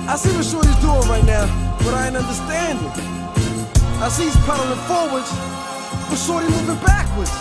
I see what Shorty's doing right now, but I ain't understanding. I see he's pedaling forwards, but Shorty moving backwards.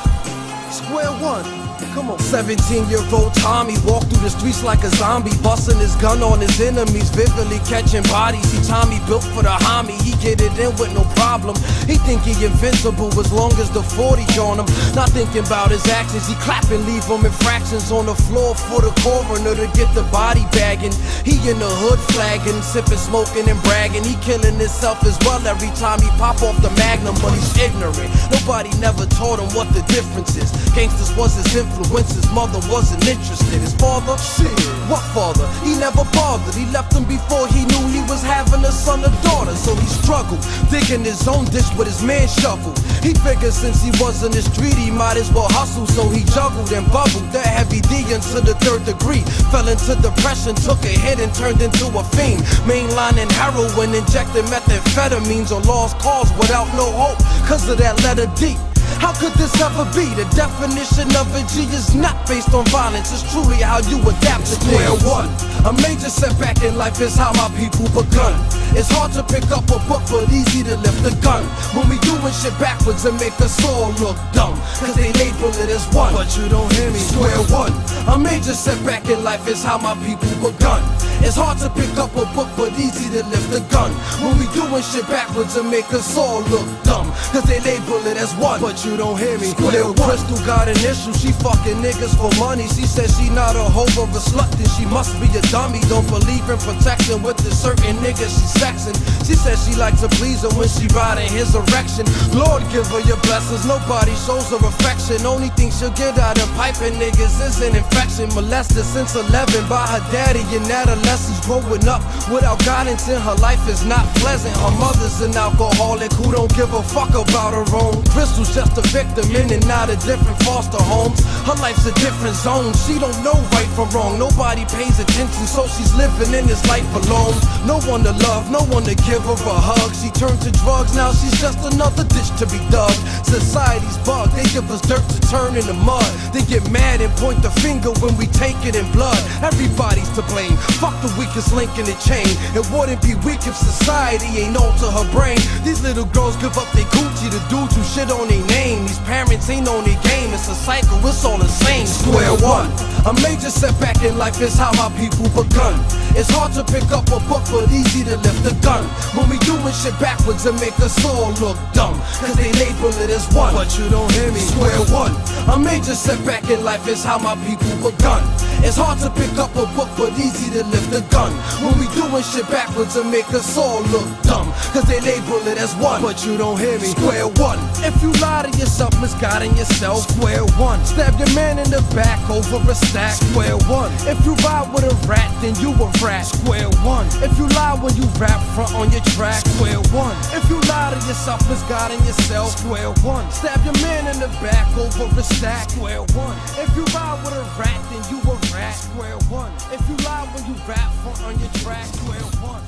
Square one. Come on. 17-year-old Tommy walked through the streets like a zombie, busting his gun on his enemies, vividly catching bodies. See, Tommy built for the homie, he get it in with no problem. He think he invincible as long as the 40 on him. Not thinking about his actions, he clap and leave him in fractions on the floor for the coroner to get the body bagging. He in the hood flagging, sipping, smoking and bragging. He killing himself as well every time he pop off the Magnum, but he's ignorant. Nobody never taught him what the difference is. Gangsters was his influence, his mother wasn't interested. His father? Shit, what father? He never bothered. He left him before he knew he was having a son or daughter. So he struggled, digging his own ditch with his man shovel. He figured since he was in the street, he might as well hustle. So he juggled and bubbled that heavy D into the 3rd degree. Fell into depression, took a hit and turned into a fiend. Mainlining heroin, injecting methamphetamines on lost cause without no hope, cause of that letter D. How could this ever be? The definition of a G is not based on violence. It's truly how you adapt to things. Square one. A major setback in life is how my people begun. It's hard to pick up a book, but easy to lift a gun. When we doing shit backwards and make us all look dumb, cause they label it as one, but you don't hear me. Square one. A major setback in life is how my people begun. It's hard to pick up a book, but easy to lift a gun. When we doing shit backwards and make us all look dumb, cause they label it as one, but you don't hear me. Square one. Crystal got an issue, she fucking niggas for money. She says she not a hoe or a slut, then she must be a dummy. Don't believe in protection with the certain niggas she sexing. She says she likes to please her when she riding his erection. Lord give her your blessings, nobody shows her affection. Only thing she'll get out of piping niggas is an infection. Molested since 11 by her daddy in adolescence. Growing up without guidance in her life is not pleasant. Her mother's an alcoholic who don't give a fuck about her own. Crystal's just a victim in and out of different foster homes. Her life's a different zone, she don't know right from wrong. Nobody pays attention, so she's living in this life alone. No one to love, no one to give her a hug. She turned to drugs, now she's just another ditch to be dug. Society's bugged, they give us dirt to turn into mud. They get mad and point the finger when we take it in blood. Everybody's to blame, fuck the weakest link in the chain. It wouldn't be weak if society ain't alter her brain. These little girls give up their Gucci to dudes who shit on their name. These parents ain't on their game, it's a cycle, it's all the same. Square one. A major setback in life is how my people begun. It's hard to pick up a book, but easy to lift a gun. When we doing shit backwards and make us all look dumb, cause they label it as one, but you don't hear me. Square one. A major setback in life is how my people begun. It's hard to pick up a book, but easy to lift a gun. When we doing shit backwards and make us all look dumb, cause they label it as one, but you don't hear me. Square one. If you lie to yourself, misguiding yourself. Square one. Stab your man in the back over a stack. Square one. If you ride with a rat, then you a rat. Square one. If you lie when you rap front on your track. Square one. If you lie to yourself, misguiding yourself. Square one. Stab your man in the back over a stack. Square one. If you ride with a rat, then you a rat. Square one. If you lie when you rap front on your track. Square one.